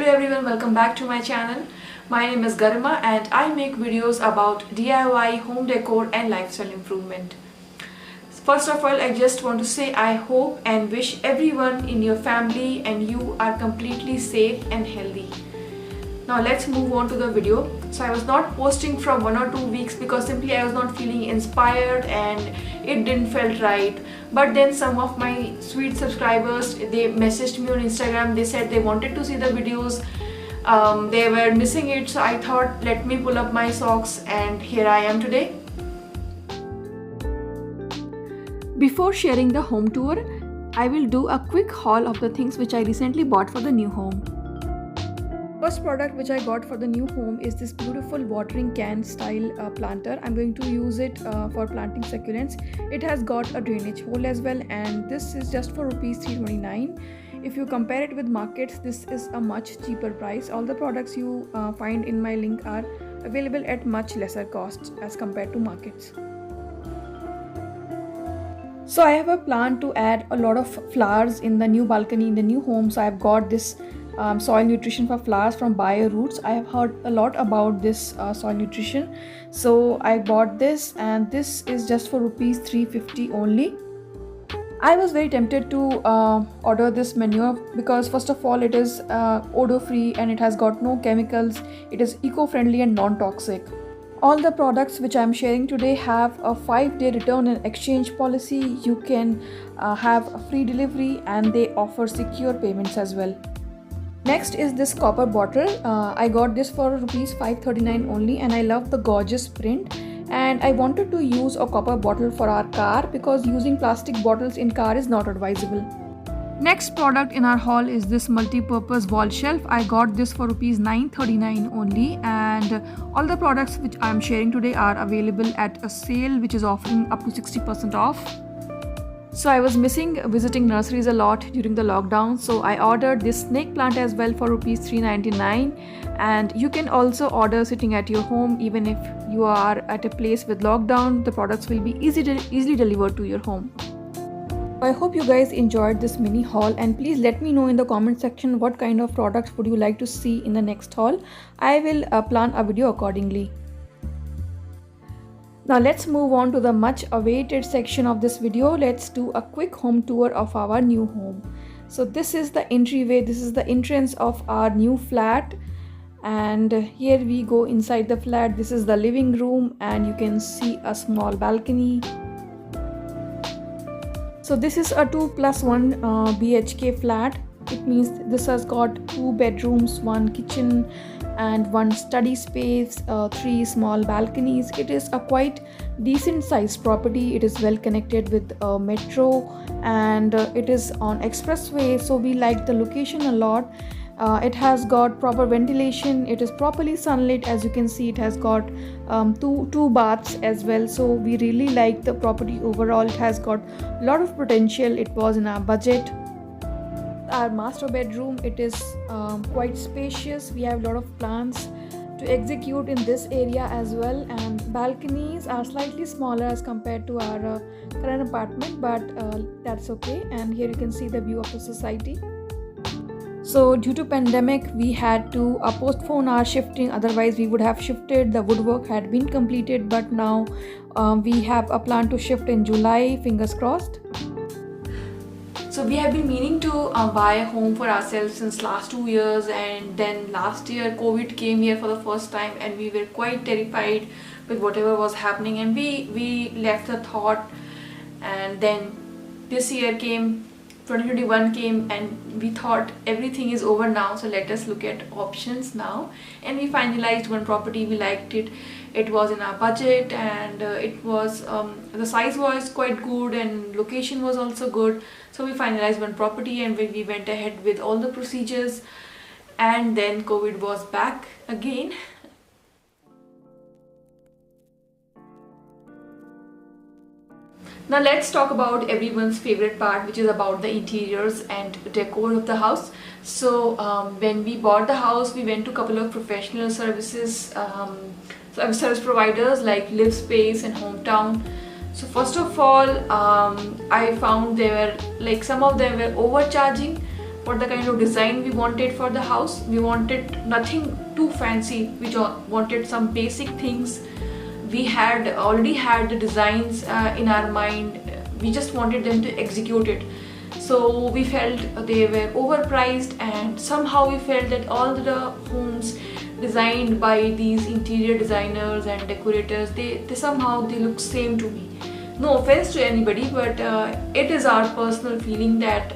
everyone, welcome back to my channel. My name is Garima and I make videos about DIY, home decor and lifestyle improvement. First of all, I just want to say I hope and wish everyone in your family and you are completely safe and healthy. Now let's move on to the video. So I was not posting from 1 or 2 weeks because simply I was not feeling inspired and it didn't felt right. But then some of my sweet subscribers, they messaged me on Instagram. They said they wanted to see the videos. They were missing it, so I thought let me pull up my socks and here I am today. Before sharing the home tour, I will do a quick haul of the things which I recently bought for the new home. First product which I got for the new home is this beautiful watering can style planter. I'm going to use it for planting succulents. It has got a drainage hole as well, and this is just for rupees 329. If you compare it with markets, this is a much cheaper price. All the products you find in my link are available at much lesser costs as compared to markets. So I have a plan to add a lot of flowers in the new balcony in the new home. So I've got this soil nutrition for flowers from Bio Roots. I have heard a lot about this soil nutrition, so I bought this, and this is just for rupees 350 only. I was very tempted to order this manure because first of all it is odor free and it has got no chemicals. It is eco-friendly and non-toxic. All the products which I am sharing today have a 5-day return and exchange policy. You can have a free delivery and they offer secure payments as well. Next is this copper bottle. I got this for rupees 539 only, and I love the gorgeous print, and I wanted to use a copper bottle for our car because using plastic bottles in car is not advisable. Next product in our haul is this multi-purpose wall shelf. I got this for rupees 939 only, and all the products which I am sharing today are available at a sale which is offering up to 60% off. So I was missing visiting nurseries a lot during the lockdown, so I ordered this snake plant as well for rupees 399, and you can also order sitting at your home. Even if you are at a place with lockdown, the products will be easily delivered to your home. I hope you guys enjoyed this mini haul, and please let me know in the comment section what kind of products would you like to see in the next haul. I will plan a video accordingly. Now let's move on to the much awaited section of this video. Let's do a quick home tour of our new home. So this is the entryway, this is the entrance of our new flat, and here we go inside the flat. This is the living room and you can see a small balcony. So this is a 2+1 BHK flat. It means this has got 2 bedrooms, 1 kitchen and 1 study space, 3 small balconies. It is a quite decent sized property. It is well connected with a metro, and it is on expressway, so we like the location a lot. It has got proper ventilation. It is properly sunlit. As you can see, it has got two baths as well, so we really like the property overall. It has got a lot of potential. It was in our budget. Our master bedroom, it is quite spacious. We have a lot of plans to execute in this area as well, and balconies are slightly smaller as compared to our current apartment, but that's okay. And here you can see the view of the society. So due to pandemic, we had to postpone our shifting. Otherwise we would have shifted. The woodwork had been completed, but now we have a plan to shift in July, fingers crossed. So we have been meaning to buy a home for ourselves since last 2 years, and then last year COVID came here for the first time and we were quite terrified with whatever was happening, and we left the thought. And then this year came, 2021 came, and we thought everything is over now, so let us look at options now. And we finalized one property. We liked it. It was in our budget, and it was the size was quite good and location was also good. So we finalized one property and we went ahead with all the procedures, and then COVID was back again. Now let's talk about everyone's favorite part, which is about the interiors and decor of the house. So when we bought the house, we went to a couple of professional services, service providers like Live Space and Hometown. So first of all, I found they were like, some of them were overcharging, what the kind of design we wanted for the house. We wanted nothing too fancy, we wanted some basic things. We had already had the designs in our mind, we just wanted them to execute it. So we felt they were overpriced, and somehow we felt that all the homes designed by these interior designers and decorators, they somehow they look same to me. No offense to anybody, but it is our personal feeling that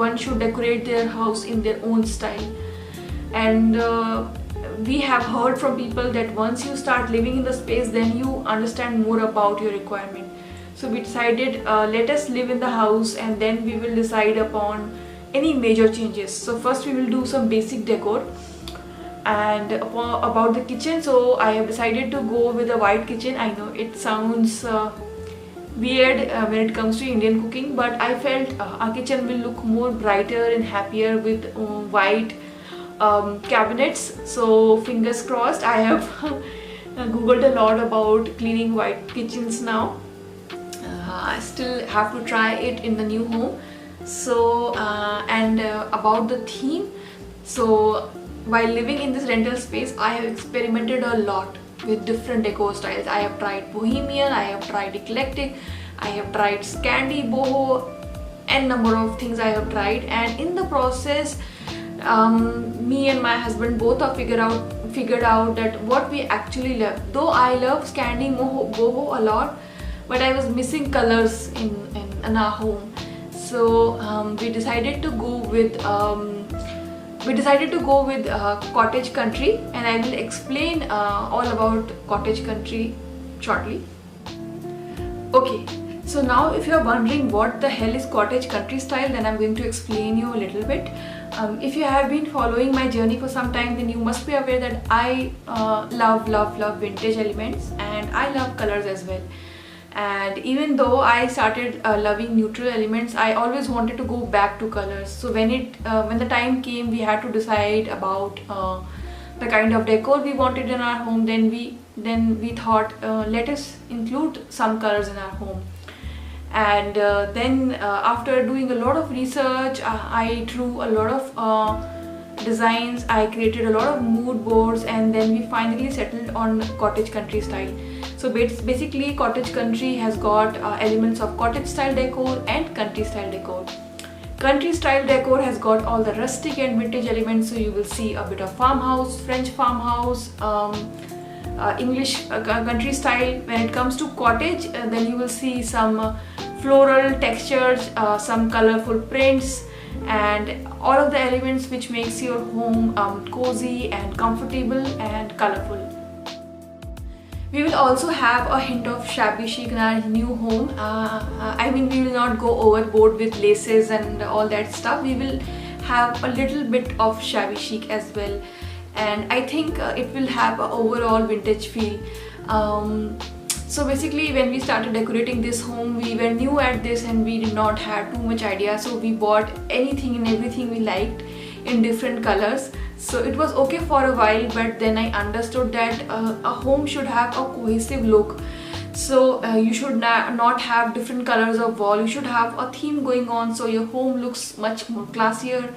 one should decorate their house in their own style. And we have heard from people that once you start living in the space, then you understand more about your requirement. So we decided, let us live in the house and then we will decide upon any major changes. So first we will do some basic decor. And about the kitchen, so I have decided to go with a white kitchen. I know it sounds weird when it comes to Indian cooking, but I felt our kitchen will look more brighter and happier with white cabinets. So fingers crossed. I have googled a lot about cleaning white kitchens now. I still have to try it in the new home. So about the theme, so while living in this rental space, I have experimented a lot with different decor styles. I have tried bohemian, I have tried eclectic, I have tried Scandi, boho, and number of things I have tried. And in the process, me and my husband both have figured out that what we actually love. Though I love Scandi, boho a lot, but I was missing colors in our home. So we decided to go with cottage country, and I will explain all about cottage country shortly. Okay, so now if you are wondering what the hell is cottage country style, then I'm going to explain you a little bit. If you have been following my journey for some time, then you must be aware that I love vintage elements, and I love colors as well. And even though I started loving neutral elements, I always wanted to go back to colors. So when the time came, we had to decide about the kind of decor we wanted in our home. Then we thought, let us include some colors in our home. And then after doing a lot of research, I drew a lot of designs, I created a lot of mood boards, and then we finally settled on cottage country style. So basically cottage country has got elements of cottage style decor and country style decor. Country style decor has got all the rustic and vintage elements, so you will see a bit of farmhouse, French farmhouse, English country style. When it comes to cottage, then you will see some floral textures, some colorful prints, and all of the elements which makes your home cozy and comfortable and colorful. We will also have a hint of shabby chic in our new home. I mean, we will not go overboard with laces and all that stuff. We will have a little bit of shabby chic as well, and I think it will have an overall vintage feel. So basically, when we started decorating this home, we were new at this and we did not have too much idea, so we bought anything and everything we liked in different colors. So it was okay for a while, but then I understood that a home should have a cohesive look. So you should not have different colors of wall. You should have a theme going on, so your home looks much more classier,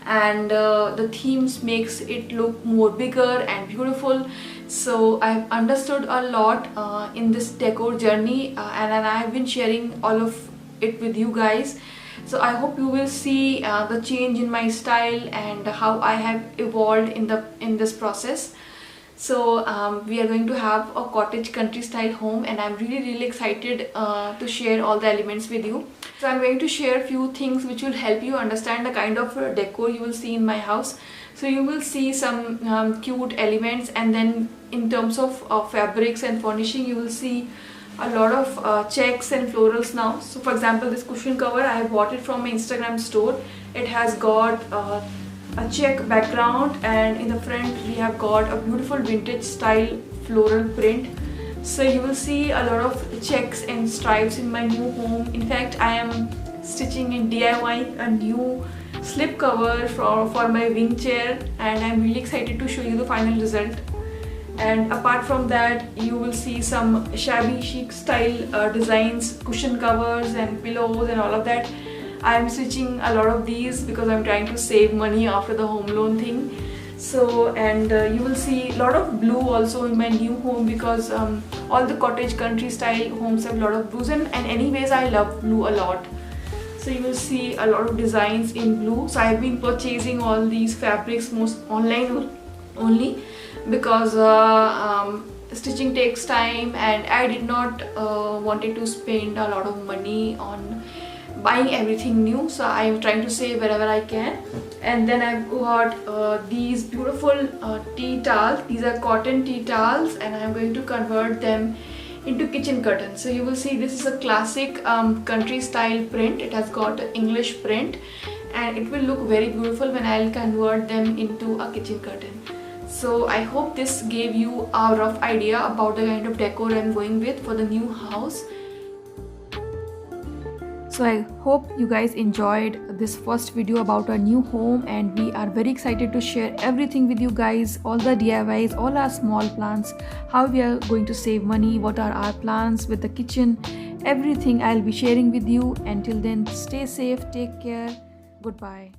and the themes makes it look more bigger and beautiful. So I've understood a lot in this decor journey, and I have been sharing all of it with you guys. So I hope you will see the change in my style and how I have evolved in this process. So we are going to have a cottage country style home, and I'm really excited to share all the elements with you. So I'm going to share a few things which will help you understand the kind of decor you will see in my house. So you will see some cute elements, and then in terms of fabrics and furnishing, you will see a lot of checks and florals now. So for example, this cushion cover, I bought it from my Instagram store. It has got a check background, and in the front we have got a beautiful vintage style floral print. So you will see a lot of checks and stripes in my new home. In fact, I am stitching in DIY a new slip cover for my wing chair, and I'm really excited to show you the final result. And apart from that, you will see some shabby chic style designs, cushion covers and pillows and all of that. I'm switching a lot of these because I'm trying to save money after the home loan thing. So, and you will see a lot of blue also in my new home, because all the cottage country style homes have a lot of blues, and anyways I love blue a lot. So you will see a lot of designs in blue. So I've been purchasing all these fabrics most online only, because stitching takes time and I did not wanted to spend a lot of money on buying everything new. So I am trying to save wherever I can. And then I've got these beautiful tea towels. These are cotton tea towels, and I'm going to convert them into kitchen curtains. So you will see this is a classic country style print. It has got an English print, and it will look very beautiful when I'll convert them into a kitchen curtain. So I hope this gave you a rough idea about the kind of decor I'm going with for the new house. So I hope you guys enjoyed this first video about our new home, and we are very excited to share everything with you guys, all the DIYs, all our small plans, how we are going to save money, what are our plans with the kitchen, everything I'll be sharing with you. Until then, stay safe, take care, goodbye.